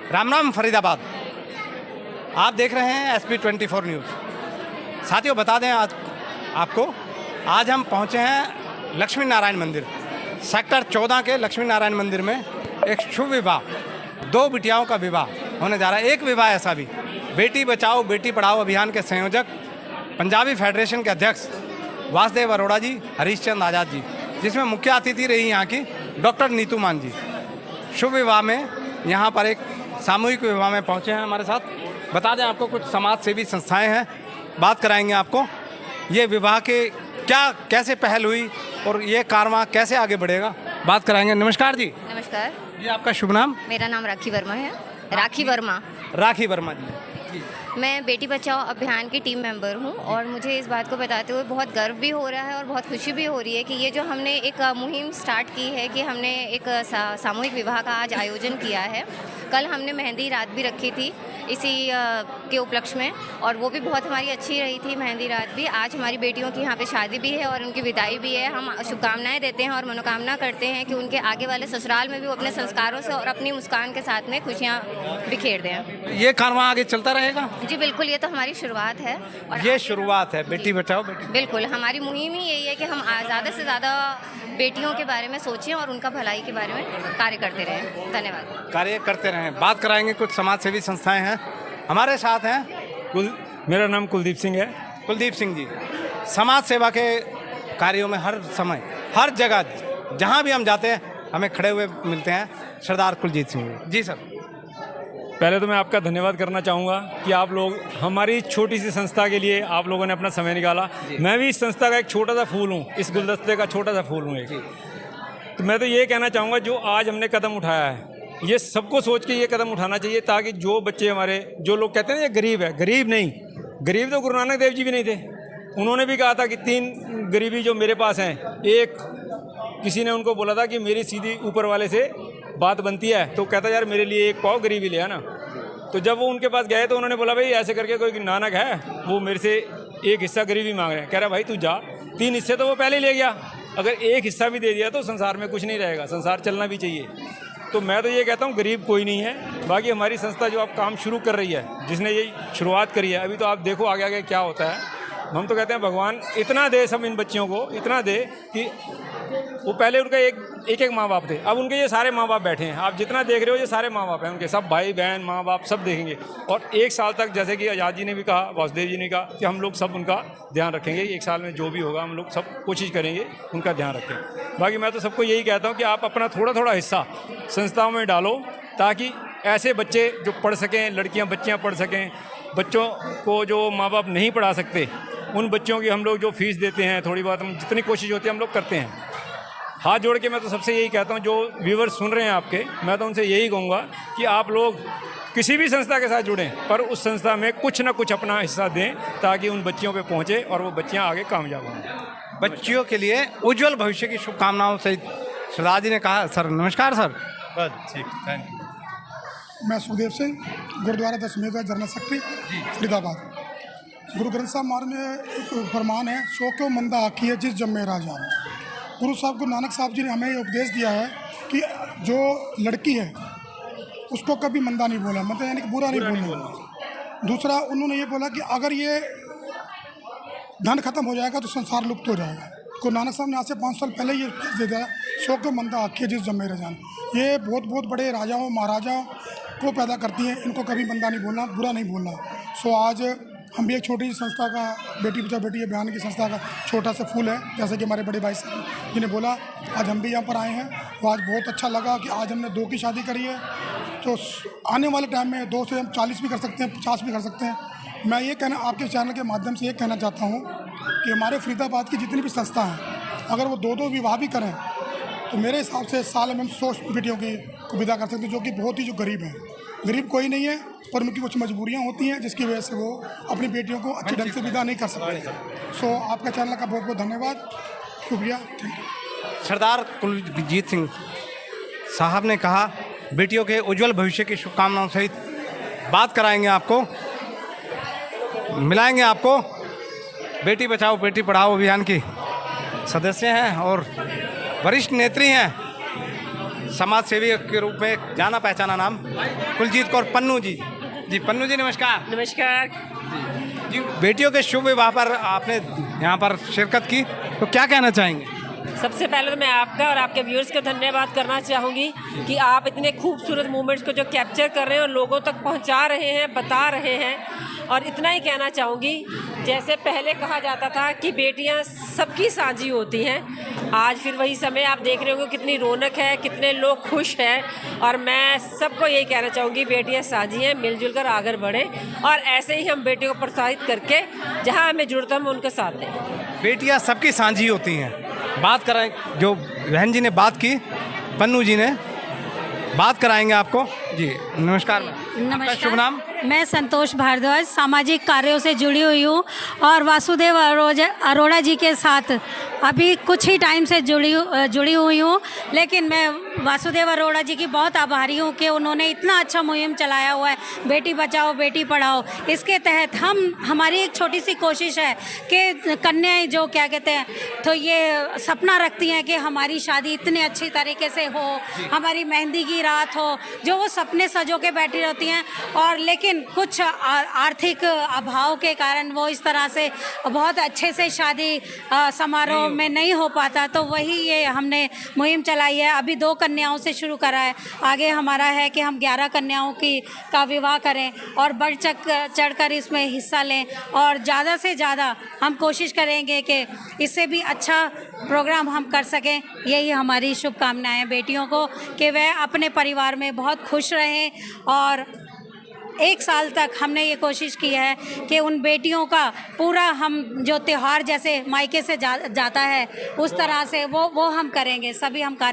राम राम फरीदाबाद। आप देख रहे हैं SP24 न्यूज़। साथियों बता दें आज आपको, आज हम पहुंचे हैं लक्ष्मी नारायण मंदिर, सेक्टर 14 के लक्ष्मी नारायण मंदिर में एक शुभ विवाह, दो बिटियाओं का विवाह होने जा रहा है। एक विवाह ऐसा भी, बेटी बचाओ बेटी पढ़ाओ अभियान के संयोजक, पंजाबी फेडरेशन के अध्यक्ष वासुदेव अरोड़ा जी, हरीशचंद आज़ाद जी, जिसमें मुख्य अतिथि रही यहाँ की डॉक्टर नीतू मान जी। शुभ विवाह में यहाँ पर एक सामूहिक विवाह में पहुँचे हैं हमारे साथ। बता दें आपको, कुछ समाज सेवी संस्थाएं हैं, बात कराएंगे आपको ये विवाह के क्या कैसे पहल हुई और ये कारवां कैसे आगे बढ़ेगा, बात कराएंगे। नमस्कार जी। नमस्कार। ये आपका शुभ नाम? मेरा नाम राखी वर्मा है। राखी वर्मा। राखी वर्मा जी। मैं बेटी बचाओ अभियान की टीम मेंबर हूं और मुझे इस बात को बताते हुए बहुत गर्व भी हो रहा है और बहुत खुशी भी हो रही है कि ये जो हमने एक मुहिम स्टार्ट की है कि हमने एक सामूहिक विवाह का आज आयोजन किया है। कल हमने मेहंदी रात भी रखी थी इसी के उपलक्ष्य में और वो भी बहुत हमारी अच्छी रही थी मेहंदी रात भी। आज हमारी बेटियों की यहाँ पे शादी भी है और उनकी विदाई भी है। हम शुभकामनाएं देते हैं और मनोकामना करते हैं कि उनके आगे वाले ससुराल में भी वो अपने संस्कारों से और अपनी मुस्कान के साथ में खुशियाँ बिखेर दें। ये कारवां आगे चलता रहेगा? जी बिल्कुल, ये तो हमारी शुरुआत है और ये शुरुआत है बेटी बचाओ बेटी। बिल्कुल, हमारी मुहिम ही यही है कि हम ज़्यादा से ज़्यादा बेटियों के बारे में सोचें और उनका भलाई के बारे में कार्य करते रहें। धन्यवाद। कार्य करते रहें। बात कराएंगे, कुछ समाज सेवी संस्थाएं हैं हमारे साथ हैं। मेरा नाम कुलदीप सिंह है। कुलदीप सिंह जी, समाज सेवा के कार्यों में हर समय हर जगह जहां भी हम जाते हैं हमें खड़े हुए मिलते हैं सरदार कुलजीत सिंह जी। सर, पहले तो मैं आपका धन्यवाद करना चाहूँगा कि आप लोग हमारी छोटी सी संस्था के लिए आप लोगों ने अपना समय निकाला। मैं भी इस संस्था का एक छोटा सा फूल हूँ, इस गुलदस्ते का छोटा सा फूल हूँ एक। तो मैं तो ये कहना चाहूँगा, जो आज हमने कदम उठाया है ये सबको सोच के ये कदम उठाना चाहिए ताकि जो बच्चे हमारे, जो लोग कहते हैं ना ये गरीब है, गरीब नहीं, गरीब तो गुरु नानक देव जी भी नहीं थे। उन्होंने भी कहा था कि 3 गरीबी जो मेरे पास हैं, एक किसी ने उनको बोला था कि मेरी सीधी ऊपर वाले से बात बनती है, तो कहता यार मेरे लिए एक पाव गरीबी ले आना। तो जब वो उनके पास गए तो उन्होंने बोला भाई ऐसे करके कोई नानक है वो मेरे से एक हिस्सा गरीबी मांग रहे हैं। कह रहा भाई तू जा, 3 हिस्से तो वो पहले ही ले गया, अगर एक हिस्सा भी दे दिया तो संसार में कुछ नहीं रहेगा, संसार चलना भी चाहिए। तो मैं तो ये कहता हूँ गरीब कोई नहीं है। बाकी हमारी संस्था जो आप काम शुरू कर रही है, जिसने ये शुरुआत करी है, अभी तो आप देखो आगे आगे क्या होता है। हम तो कहते हैं भगवान इतना दे सब इन बच्चियों को, इतना दे कि वो पहले उनका एक माँ बाप थे, अब उनके ये सारे माँ बाप बैठे हैं। आप जितना देख रहे हो ये सारे माँ बाप हैं उनके, सब भाई बहन माँ बाप सब देखेंगे। और 1 साल तक, जैसे कि आज़ाद जी ने भी कहा, वासुदेव जी ने कहा कि हम लोग सब उनका ध्यान रखेंगे। 1 साल में जो भी होगा हम लोग सब कोशिश करेंगे उनका ध्यान रखें। बाकी मैं तो सबको यही कहता हूँ कि आप अपना थोड़ा थोड़ा हिस्सा संस्थाओं में डालो ताकि ऐसे बच्चे जो पढ़ सकें, लड़कियाँ बच्चियाँ पढ़ सकें, बच्चों को जो माँ बाप नहीं पढ़ा सकते उन बच्चों की हम लोग जो फीस देते हैं थोड़ी बहुत, हम जितनी कोशिश होती है हम लोग करते हैं। हाथ जोड़ के मैं तो सबसे यही कहता हूँ, जो व्यूअर्स सुन रहे हैं आपके, मैं तो उनसे यही कहूँगा कि आप लोग किसी भी संस्था के साथ जुड़ें पर उस संस्था में कुछ ना कुछ अपना हिस्सा दें ताकि उन बच्चियों पे पहुँचे और वो बच्चियाँ आगे कामयाब हों। बच्चियों के लिए उज्जवल भविष्य की शुभकामनाओं से सरदार जी ने कहा। सर नमस्कार। सर बस ठीक, थैंक यू। मैं सुखदेव सिंह, गुरुद्वारा दशमेध जनरल सेक्रेटरी फरीदाबाद। गुरु ग्रंथ साहब महाराज में एक फरमान है, सो क्यों मंदा आखिए जिस जम्मे राजा। गुरु साहब गुरु नानक साहब जी ने हमें ये उपदेश दिया है कि जो लड़की है उसको कभी मंदा नहीं बोला, मतलब यानी कि बुरा नहीं बोलना। दूसरा उन्होंने ये बोला कि अगर ये धन खत्म हो जाएगा तो संसार लुप्त हो जाएगा। गुरु नानक साहब ने आज से 5 साल पहले ये उपदेश दे दिया, सो क्यों मंदा आखिए जिस जम्मे राजा। ये बहुत बड़े राजाओं महाराजाओं को पैदा करती हैं, इनको कभी मंदा नहीं बोलना, बुरा नहीं बोलना। सो आज हम भी एक छोटी सी संस्था का, बेटी बचाओ बेटी अभियान की संस्था का छोटा सा फूल है, जैसे कि हमारे बड़े भाई साहब जी ने बोला। आज हम भी यहाँ पर आए हैं, तो आज बहुत अच्छा लगा कि आज हमने 2 की शादी करी है, तो आने वाले टाइम में 2 से हम 40 भी कर सकते हैं, 50 भी कर सकते हैं। मैं ये कहना, आपके चैनल के माध्यम से ये कहना चाहता हूँ कि हमारे फरीदाबाद की जितनी भी संस्था हैं, अगर वो 2 विवाह भी करें तो मेरे हिसाब से साल में हम 100 बेटियों को विदा कर सकते हैं, जो कि बहुत ही जो गरीब हैं। गरीब कोई नहीं है पर उनकी कुछ मजबूरियां होती हैं जिसकी वजह से वो अपनी बेटियों को अच्छे ढंग से विदा नहीं कर सकते। सो आपका चैनल का बहुत धन्यवाद, शुक्रिया, थैंक यू। सरदार कुलजीत सिंह साहब ने कहा बेटियों के उज्जवल भविष्य की शुभकामनाओं सहित बात कराएंगे आपको, मिलाएंगे आपको बेटी बचाओ बेटी पढ़ाओ अभियान की सदस्य हैं और वरिष्ठ नेत्री हैं समाज सेवी के रूप में जाना पहचाना नाम कुलजीत कौर पन्नू जी। जी पन्नू जी नमस्कार। नमस्कार। जी बेटियों के शुभ विवाह पर आपने यहाँ पर शिरकत की, तो क्या कहना चाहेंगे? सबसे पहले तो मैं आपका और आपके व्यूअर्स का धन्यवाद करना चाहूँगी कि आप इतने खूबसूरत मोमेंट्स को जो कैप्चर कर रहे हैं और लोगों तक पहुँचा रहे हैं, बता रहे हैं। और इतना ही कहना चाहूँगी, जैसे पहले कहा जाता था कि बेटियाँ सबकी साझी होती हैं, आज फिर वही समय आप देख रहे होंगे कितनी रौनक है, कितने लोग खुश हैं। और मैं सबको यही कहना चाहूँगी, बेटियाँ साझी हैं, मिलजुल कर आगे बढ़ें और ऐसे ही हम बेटियों को प्रोत्साहित करके जहाँ हमें जरूरत है हम उनका साथ दें। बेटियाँ सबकी साझी होती हैं। बात कराएं, जो बहन जी ने बात की, पन्नू जी ने बात कराएंगे आपको। जी नमस्कार। आपका शुभ नाम? मैं संतोष भारद्वाज सामाजिक कार्यों से जुड़ी हुई हूँ और वासुदेव अरोड़ा जी के साथ अभी कुछ ही टाइम से जुड़ी हुई हूँ। लेकिन मैं वासुदेव अरोड़ा जी की बहुत आभारी हूँ कि उन्होंने इतना अच्छा मुहिम चलाया हुआ है, बेटी बचाओ बेटी पढ़ाओ। इसके तहत हमारी एक छोटी सी कोशिश है कि कन्याएं जो क्या कहते हैं, तो ये सपना रखती हैं कि हमारी शादी इतने अच्छी तरीके से हो, हमारी मेहंदी की रात हो, जो वो सपने सजो के बैठी रहती हैं। और लेकिन कुछ आर्थिक अभाव के कारण वो इस तरह से बहुत अच्छे से शादी समारोह में नहीं हो पाता। तो वही ये हमने मुहिम चलाई है। अभी 2 कन्याओं से शुरू करा है, आगे हमारा है कि हम 11 कन्याओं का विवाह करें और बढ़ चढ़कर इसमें हिस्सा लें। और ज़्यादा से ज़्यादा हम कोशिश करेंगे कि इससे भी अच्छा प्रोग्राम हम कर सकें। यही हमारी शुभकामनाएं बेटियों को, कि वह अपने परिवार में बहुत खुश रहें। और 1 साल तक हमने ये कोशिश की है कि उन बेटियों का पूरा हम जो त्यौहार जैसे मायके से जाता है उस तरह से वो हम करेंगे, सभी हम कार्य